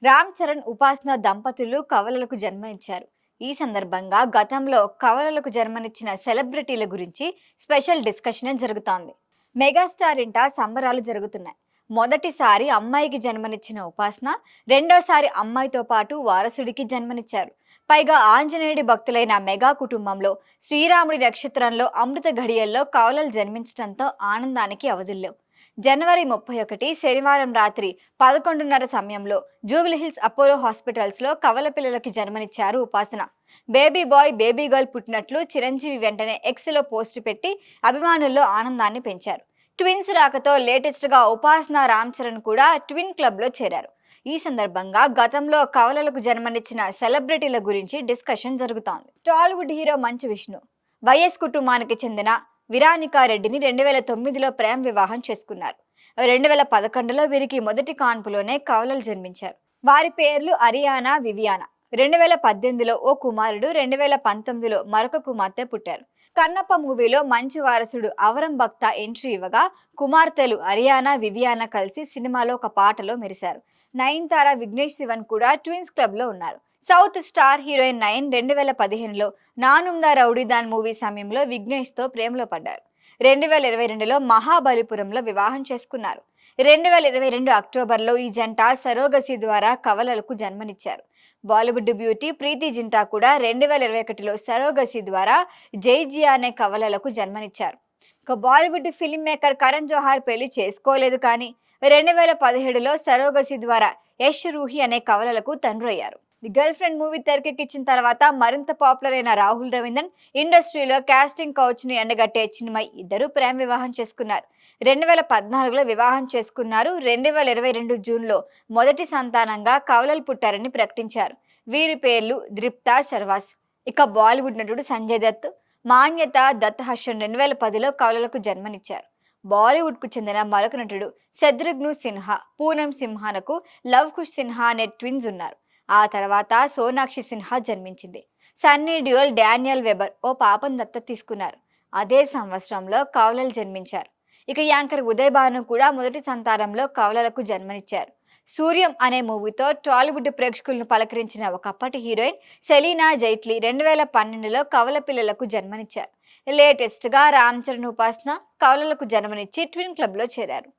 రామ్ చరణ్, ఉపాసన దంపతులు కవలలకు జన్మనిచ్చారు. ఈ సందర్భంగా గతంలో కవలలకు జన్మనిచ్చిన సెలబ్రిటీల గురించి స్పెషల్ డిస్కషన్ జరుగుతోంది. మెగాస్టార్ ఇంట సంబరాలు జరుగుతున్నాయి. మొదటిసారి అమ్మాయికి జన్మనిచ్చిన ఉపాసన రెండోసారి అమ్మాయితో పాటు వారసుడికి జన్మనిచ్చారు. పైగా ఆంజనేయుడి భక్తులైన మెగా కుటుంబంలో శ్రీరాముడి నక్షత్రంలో అమృత ఘడియల్లో కవలలు జన్మించడంతో ఆనందానికి అవధుల్లేవు. జనవరి 31 శనివారం రాత్రి 11:30 సమయంలో జూబ్లీహిల్స్ అపోలో హాస్పిటల్స్ లో కవల పిల్లలకి జన్మనిచ్చారు Upasana. Baby boy, baby girl పుట్టినట్లు చిరంజీవి వెంటనే ఎక్స్ లో పోస్ట్ పెట్టి అభిమానుల్లో ఆనందాన్ని పెంచారు. ట్విన్స్ రాకతో లేటెస్ట్ గా ఉపాసన, రామ్ చరణ్ కూడా ట్విన్ క్లబ్ లో చేరారు. ఈ సందర్భంగా గతంలో కవలలకు జన్మనిచ్చిన సెలబ్రిటీల గురించి డిస్కషన్ జరుగుతోంది. టాలీవుడ్ హీరో మంచు విష్ణు వైఎస్ కుటుంబానికి చెందిన విరానికా రెడ్డిని 2009లో ప్రేమ వివాహం చేసుకున్నారు. 2011లో వీరికి మొదటి కాన్పులోనే కవలలు జన్మించారు. వారి పేర్లు అరియానా, వివియానా. 2018లో ఓ కుమారుడు, 2019లో మరొక కుమార్తె పుట్టారు. కన్నప్ప మూవీలో మంచి వారసుడు అవరం భక్త ఎంట్రీ ఇవ్వగా కుమార్తెలు అరియానా, వివియానా కలిసి సినిమాలో ఒక పాటలో మెరిశారు. నయనతార, విఘ్నేష్ శివన్ కూడా ట్విన్స్ క్లబ్ లో ఉన్నారు. సౌత్ స్టార్ హీరోయిన్ నయన్ 2015లో నానుందా రౌడీదాన్ మూవీ సమయంలో విఘ్నేష్ తో ప్రేమలో పడ్డారు. 2022లో మహాబలిపురంలో వివాహం చేసుకున్నారు. 2022 అక్టోబర్లో ఈ జంట సరోగసి ద్వారా కవలలకు జన్మనిచ్చారు. బాలీవుడ్ బ్యూటీ ప్రీతి జింటా కూడా 2021లో సరోగసి ద్వారా జైజియా అనే కవలలకు జన్మనిచ్చారు. ఇక బాలీవుడ్ ఫిల్మ్ మేకర్ కరణ్ జోహార్ పెళ్లి చేసుకోలేదు, కానీ 2017లో సరోగసి ద్వారా యష్ రూహి అనే కవలలకు తండ్రయ్యారు. ది గర్ల్ ఫ్రెండ్ మూవీ తెరకెక్కించిన తర్వాత మరింత పాపులర్ అయిన రాహుల్ రవీంద్రన్ ఇండస్ట్రీలో కాస్టింగ్ కౌచ్ ని ఎండగట్టే చిన్మయ్ ఇద్దరు ప్రేమ వివాహం చేసుకున్నారు. 2014లో వివాహం చేసుకున్నారు. 2022 జూన్లో మొదటి సంతానంగా కవలలు పుట్టారని ప్రకటించారు. వీరి పేర్లు ద్రిప్తా, శర్వాస్. ఇక బాలీవుడ్ నటుడు సంజయ్ దత్, మాన్యత దత్ హసన్ 2010లో కవలలకు జన్మనిచ్చారు. బాలీవుడ్ కు చెందిన మరొక నటుడు శత్రుఘ్ను సిన్హా, పూనం సింహానకు లవ్ కుష్ సిన్హా అనే ట్విన్స్ ఉన్నారు. ఆ తర్వాత సోనాక్షి సిన్హా జన్మించింది. సన్నీ డ్యూయల్ డానియల్ వెబర్ ఓ పాపను దత్తత తీసుకున్నారు. అదే సంవత్సరంలో కవలలు జన్మించారు. ఇక యాంకర్ ఉదయ్ భాను కూడా మొదటి సంతానంలో కవలలకు జన్మనిచ్చారు. సూర్యం అనే మూవీతో టాలీవుడ్ ప్రేక్షకులను పలకరించిన ఒకప్పటి హీరోయిన్ సెలీనా జైట్లీ 2012లో కవల పిల్లలకు జన్మనిచ్చారు. లేటెస్ట్ గా రామ్ చరణ్, ఉపాసన కవలలకు జన్మనిచ్చి ట్విన్ క్లబ్ లో చేరారు.